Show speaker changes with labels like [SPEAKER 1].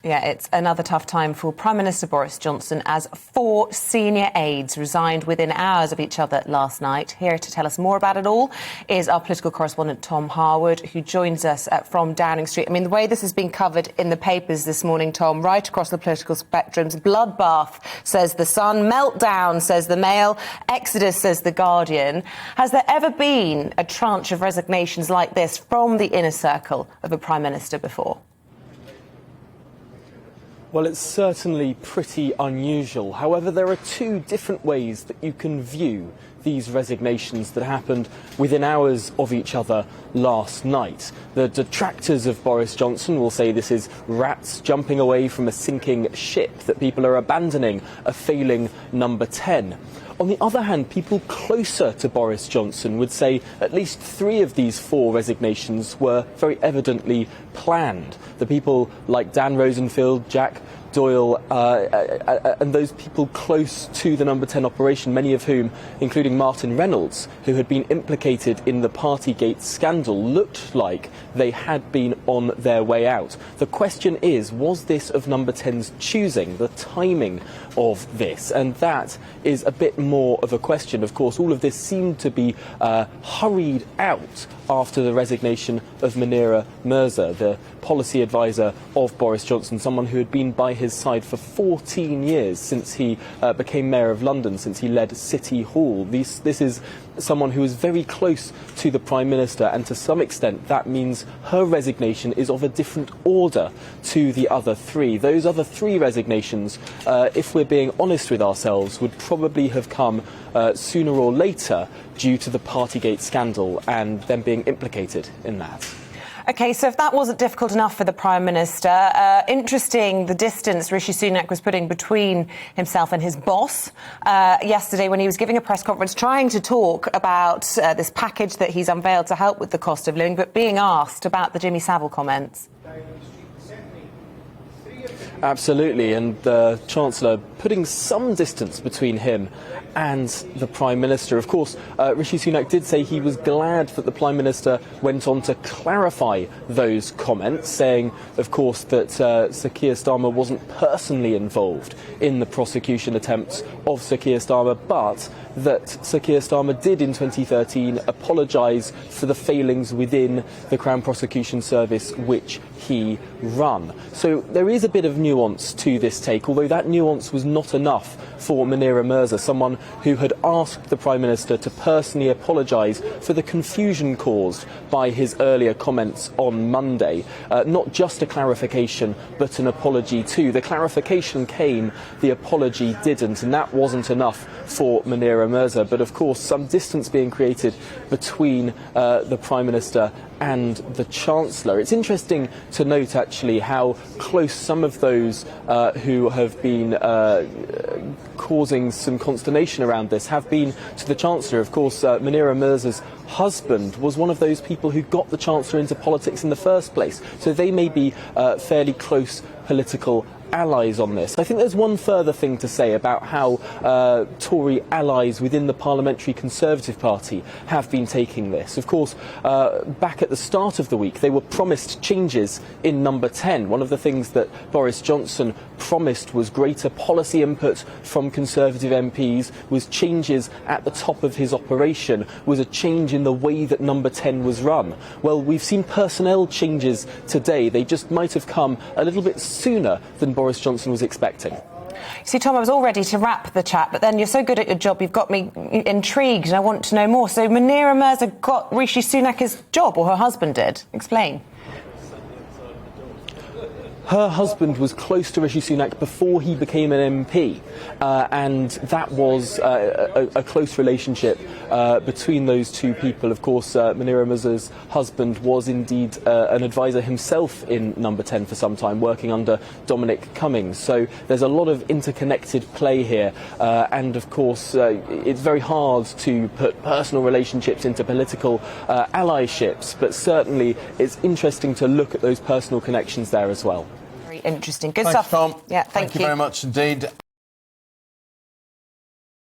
[SPEAKER 1] Yeah, it's another tough time for Prime Minister Boris Johnson as 4 senior aides resigned within hours of each other last night. Here to tell us more about it all is our political correspondent Tom Harwood, who joins us from Downing Street. I mean, the way this has been covered in the papers this morning, Tom, right across the political spectrums, bloodbath, says The Sun, meltdown, says the Mail, exodus, says the Guardian. Has there ever been a tranche of resignations like this from the inner circle of a Prime Minister before?
[SPEAKER 2] Well, it's certainly pretty unusual. However, there are 2 different ways that you can view these resignations that happened within hours of each other last night. The detractors of Boris Johnson will say this is rats jumping away from a sinking ship, that people are abandoning a failing number 10. On the other hand, people closer to Boris Johnson would say at least 3 of these 4 resignations were very evidently planned. The people like Dan Rosenfield, Jack Doyle, and those people close to the number 10 operation, many of whom, including Martin Reynolds, who had been implicated in the Partygate scandal, looked like they had been on their way out. The question is, was this of number 10's choosing, the timing of this? And that is a bit more of a question. Of course, all of this seemed to be hurried out after the resignation of Munira Mirza, the policy advisor of Boris Johnson, someone who had been by his side for 14 years since he became Mayor of London, since he led City Hall. This is someone who is very close to the Prime Minister, and to some extent that means her resignation is of a different order to the other 3. Those other 3 resignations, if we're being honest with ourselves, would probably have come sooner or later due to the Partygate scandal and them being implicated in that.
[SPEAKER 1] OK, so if that wasn't difficult enough for the Prime Minister, interesting the distance Rishi Sunak was putting between himself and his boss yesterday when he was giving a press conference trying to talk about this package that he's unveiled to help with the cost of living, but being asked about the Jimmy Savile comments.
[SPEAKER 2] Absolutely, and the Chancellor putting some distance between him and the Prime Minister. Of course, Rishi Sunak did say he was glad that the Prime Minister went on to clarify those comments, saying, of course, that Sir Keir Starmer wasn't personally involved in the prosecution attempts of Sir Keir Starmer, but that Sir Keir Starmer did in 2013 apologise for the failings within the Crown Prosecution Service which he run. So there is a bit of nuance to this take, although that nuance was not enough for Munira Mirza, someone who had asked the Prime Minister to personally apologise for the confusion caused by his earlier comments on Monday. Not just a clarification, but an apology too. The clarification came, the apology didn't, and that wasn't enough for Munira Mirza. But of course, some distance being created between the Prime Minister and the Chancellor. It's interesting to note, actually, how close some of those who have been causing some consternation around this have been to the Chancellor. Of course, Munira Mirza's husband was one of those people who got the Chancellor into politics in the first place, so they may be fairly close political allies on this. I think there's one further thing to say about how Tory allies within the Parliamentary Conservative Party have been taking this. Of course, back at the start of the week, they were promised changes in number 10. One of the things that Boris Johnson promised was greater policy input from Conservative MPs, was changes at the top of his operation, was a change in the way that number 10 was run. Well, we've seen personnel changes today. They just might have come a little bit sooner than Boris Johnson was expecting.
[SPEAKER 1] See, Tom, I was all ready to wrap the chat, but then you're so good at your job, you've got me intrigued and I want to know more. So Munira Mirza got Rishi Sunak his job, or her husband did? Explain.
[SPEAKER 2] Her husband was close to Rishi Sunak before he became an MP, and that was a close relationship between those 2 people. Of course, Munira Mirza's husband was indeed an advisor himself in number 10 for some time, working under Dominic Cummings. So there's a lot of interconnected play here, and of course it's very hard to put personal relationships into political allyships, but certainly it's interesting to look at those personal connections there as well.
[SPEAKER 1] Very interesting. Good
[SPEAKER 3] Thanks,
[SPEAKER 1] stuff.
[SPEAKER 3] Tom.
[SPEAKER 1] Yeah, thank you
[SPEAKER 3] very much indeed.